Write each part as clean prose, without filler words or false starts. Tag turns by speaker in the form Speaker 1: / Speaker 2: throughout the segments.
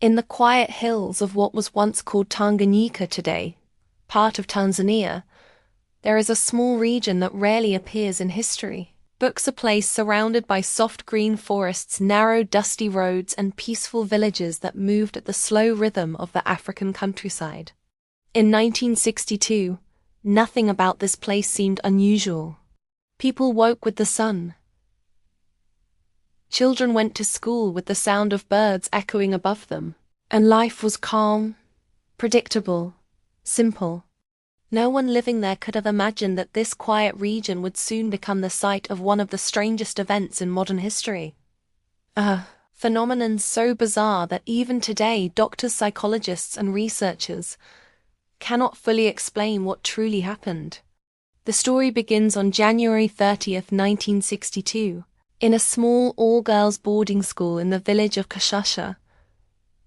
Speaker 1: In the quiet hills of what was once called Tanganyika today, part of Tanzania, there is a small region that rarely appears in history. Books a place surrounded by soft green forests, narrow dusty roads, and peaceful villages that moved at the slow rhythm of the African countryside. In 1962, nothing about this place seemed unusual. People woke with the sun. Children went to school with the sound of birds echoing above them, and life was calm, predictable, simple. No one living there could have imagined that this quiet region would soon become the site of one of the strangest events in modern history. A phenomenon so bizarre that even today doctors, psychologists, and researchers cannot fully explain what truly happened. The story begins on January 30th, 1962, in a small all-girls boarding school in the village of Kashasha,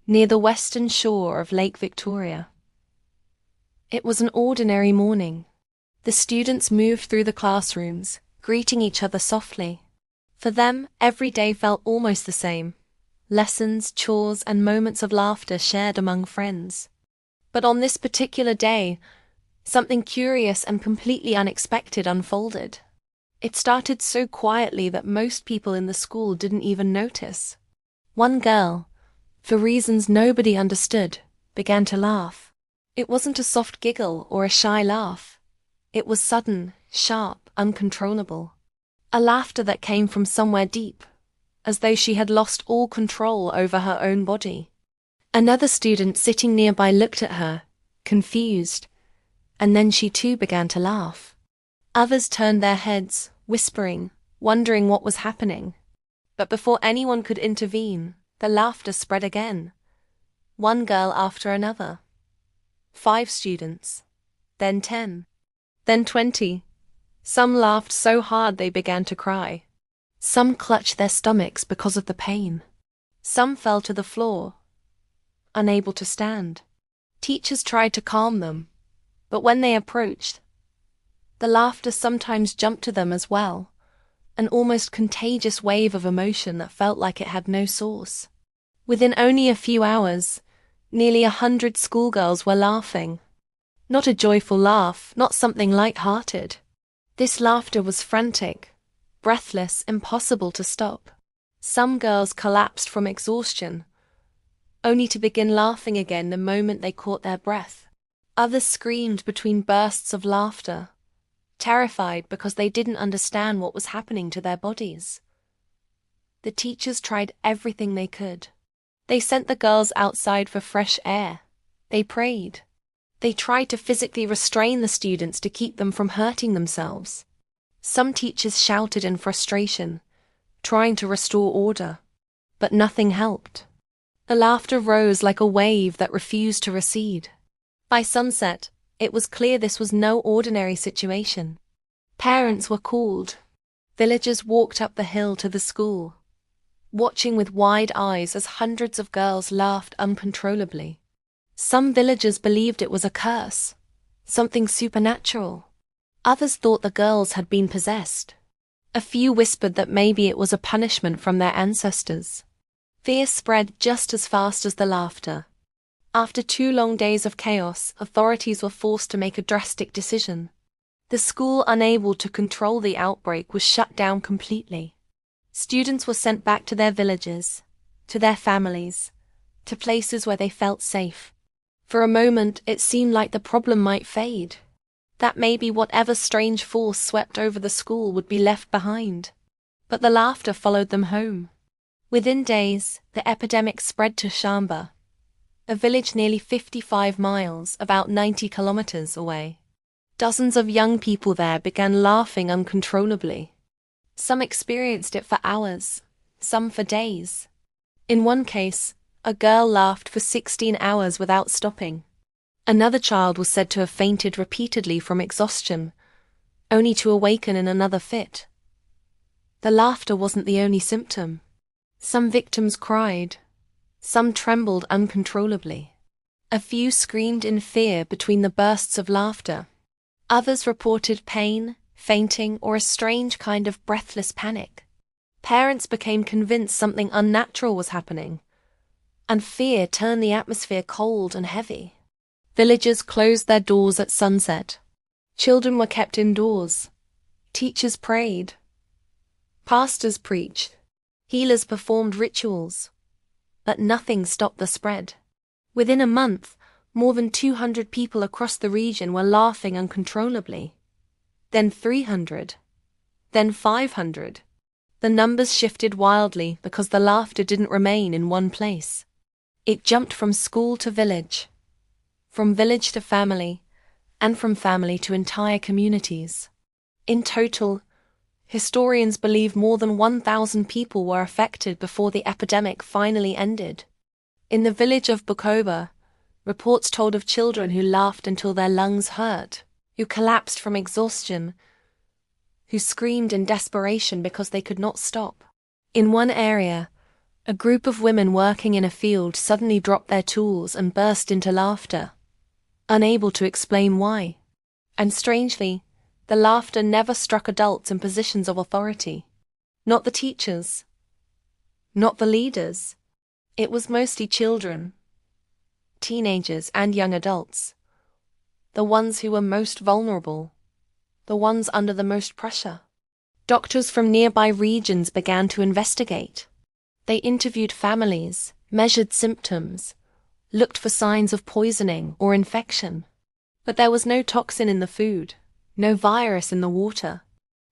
Speaker 1: near the western shore of Lake Victoria. It was an ordinary morning. The students moved through the classrooms, greeting each other softly. For them, every day felt almost the same. Lessons, chores, and moments of laughter shared among friends. But on this particular day, something curious and completely unexpected unfolded. It started so quietly that most people in the school didn't even notice. One girl, for reasons nobody understood, began to laugh. It wasn't a soft giggle or a shy laugh. It was sudden, sharp, uncontrollable. A laughter that came from somewhere deep, as though she had lost all control over her own body. Another student sitting nearby looked at her, confused, and then she too began to laugh. Others turned their heads, whispering, wondering what was happening. But before anyone could intervene, the laughter spread again. One girl after another. 5 students, then 10, then 20. Some laughed so hard they began to cry. Some clutched their stomachs because of the pain. Some fell to the floor, unable to stand. Teachers tried to calm them, but when they approached, the laughter sometimes jumped to them as well, an almost contagious wave of emotion that felt like it had no source. Within only a few hours, nearly 100 schoolgirls were laughing. Not a joyful laugh, not something light-hearted. This laughter was frantic, breathless, impossible to stop. Some girls collapsed from exhaustion, only to begin laughing again the moment they caught their breath. Others screamed between bursts of laughter, terrified because they didn't understand what was happening to their bodies. The teachers tried everything they could. They sent the girls outside for fresh air. They prayed. They tried to physically restrain the students to keep them from hurting themselves. Some teachers shouted in frustration, trying to restore order, but nothing helped. The laughter rose like a wave that refused to recede. By sunset, it was clear this was no ordinary situation. Parents were called. Villagers walked up the hill to the school, watching with wide eyes as hundreds of girls laughed uncontrollably. Some villagers believed it was a curse, something supernatural. Others thought the girls had been possessed. A few whispered that maybe it was a punishment from their ancestors. Fear spread just as fast as the laughter. After 2 long days of chaos, authorities were forced to make a drastic decision. The school, unable to control the outbreak, was shut down completely. Students were sent back to their villages, to their families, to places where they felt safe. For a moment, it seemed like the problem might fade, that maybe whatever strange force swept over the school would be left behind. But the laughter followed them home. Within days, the epidemic spread to Shamba, a village nearly 55 miles, about 90 kilometers away. Dozens of young people there began laughing uncontrollably. Some experienced it for hours, some for days. In one case, a girl laughed for 16 hours without stopping. Another child was said to have fainted repeatedly from exhaustion, only to awaken in another fit. The laughter wasn't the only symptom. Some victims cried. Some trembled uncontrollably. A few screamed in fear between the bursts of laughter. Others reported pain, fainting, or a strange kind of breathless panic. Parents became convinced something unnatural was happening. and fear turned the atmosphere cold and heavy. Villages closed their doors at sunset. Children were kept indoors. Teachers prayed. Pastors preached. Healers performed rituals. But nothing stopped the spread. Within a month, more than 200 people across the region were laughing uncontrollably. Then 300. Then 500. The numbers shifted wildly because the laughter didn't remain in one place. It jumped from school to village, from village to family, and from family to entire communities. In total, historians believe more than 1,000 people were affected before the epidemic finally ended. In the village of Bukoba, reports told of children who laughed until their lungs hurt, who collapsed from exhaustion, who screamed in desperation because they could not stop. In one area, a group of women working in a field suddenly dropped their tools and burst into laughter, unable to explain why. And strangely, the laughter never struck adults in positions of authority. Not the teachers, not the leaders. It was mostly children, teenagers and young adults, the ones who were most vulnerable, the ones under the most pressure. Doctors from nearby regions began to investigate. They interviewed families, measured symptoms, looked for signs of poisoning or infection. But there was no toxin in the food, no virus in the water.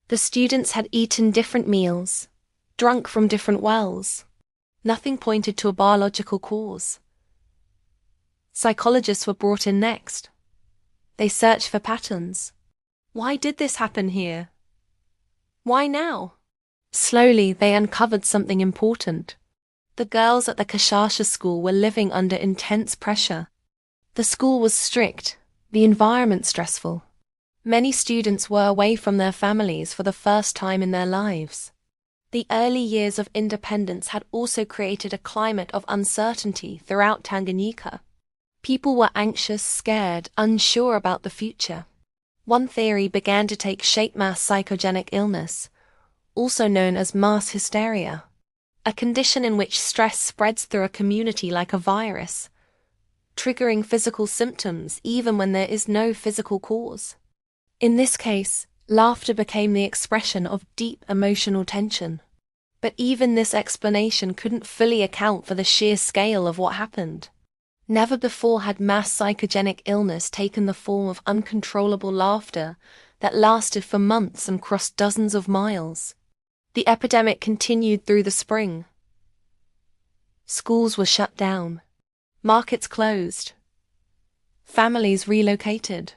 Speaker 1: The students had eaten different meals, drunk from different wells. Nothing pointed to a biological cause. Psychologists were brought in next. They searched for patterns. Why did this happen here? Why now? Slowly, they uncovered something important. The girls at the Kashasha school were living under intense pressure. The school was strict, the environment stressful. Many students were away from their families for the first time in their lives. The early years of independence had also created a climate of uncertainty throughout Tanganyika. People were anxious, scared, unsure about the future. One theory began to take shape: mass psychogenic illness, also known as mass hysteria, a condition in which stress spreads through a community like a virus, triggering physical symptoms even when there is no physical cause. In this case, laughter became the expression of deep emotional tension. But even this explanation couldn't fully account for the sheer scale of what happened. Never before had mass psychogenic illness taken the form of uncontrollable laughter that lasted for months and crossed dozens of miles. The epidemic continued through the spring. Schools were shut down. Markets closed. Families relocated.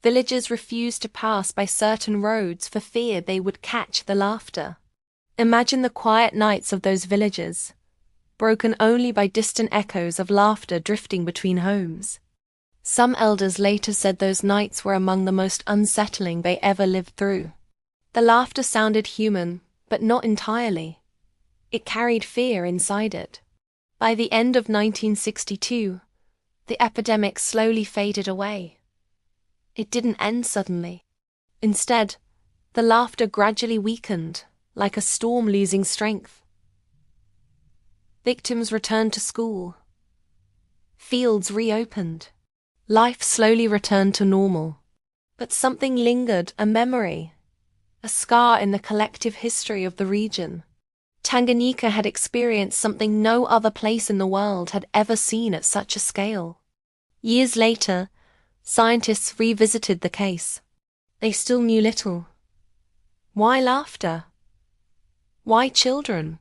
Speaker 1: Villagers refused to pass by certain roads for fear they would catch the laughter. Imagine the quiet nights of those villages, broken only by distant echoes of laughter drifting between homes. Some elders later said those nights were among the most unsettling they ever lived through. The laughter sounded human, but not entirely. It carried fear inside it. By the end of 1962, the epidemic slowly faded away. It didn't end suddenly. Instead, the laughter gradually weakened, like a storm losing strength. Victims returned to school. Fields reopened. Life slowly returned to normal. But something lingered, a memory, a scar in the collective history of the region. Tanganyika had experienced something no other place in the world had ever seen at such a scale. Years later, scientists revisited the case. They still knew little. Why laughter? Why children?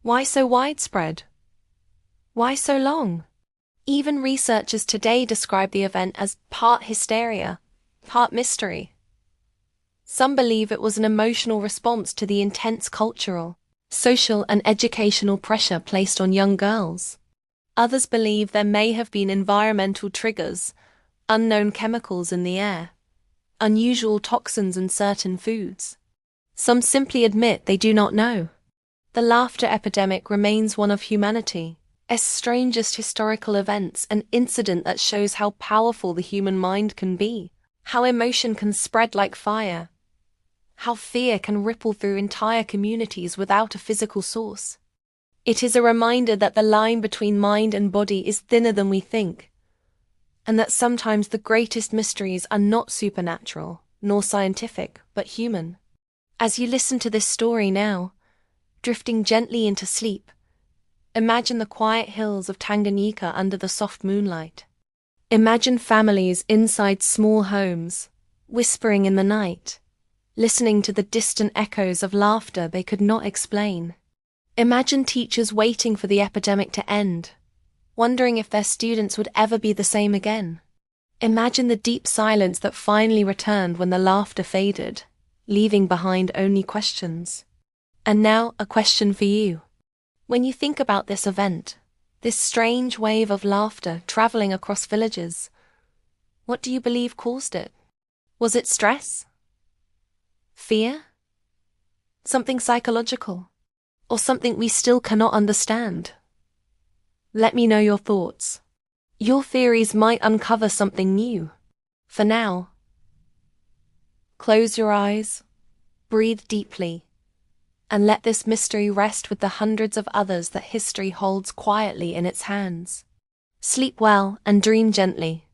Speaker 1: Why so widespread? Why so long? Even researchers today describe the event as part hysteria, part mystery. Some believe it was an emotional response to the intense cultural, social and educational pressure placed on young girls. Others believe there may have been environmental triggers, unknown chemicals in the air, unusual toxins in certain foods. Some simply admit they do not know. The laughter epidemic remains one of humanity's strangest historical events, an incident that shows how powerful the human mind can be, how emotion can spread like fire, how fear can ripple through entire communities without a physical source. It is a reminder that the line between mind and body is thinner than we think, and that sometimes the greatest mysteries are not supernatural, nor scientific, but human. As you listen to this story now, drifting gently into sleep, imagine the quiet hills of Tanganyika under the soft moonlight. Imagine families inside small homes, whispering in the night, listening to the distant echoes of laughter they could not explain. Imagine teachers waiting for the epidemic to end, wondering if their students would ever be the same again. Imagine the deep silence that finally returned when the laughter faded, leaving behind only questions. And now, a question for you. When you think about this event, this strange wave of laughter traveling across villages, what do you believe caused it? Was it stress? Fear? Something psychological? Or something we still cannot understand? Let me know your thoughts. Your theories might uncover something new. For now, close your eyes, breathe deeply, and let this mystery rest with the hundreds of others that history holds quietly in its hands. Sleep well and dream gently.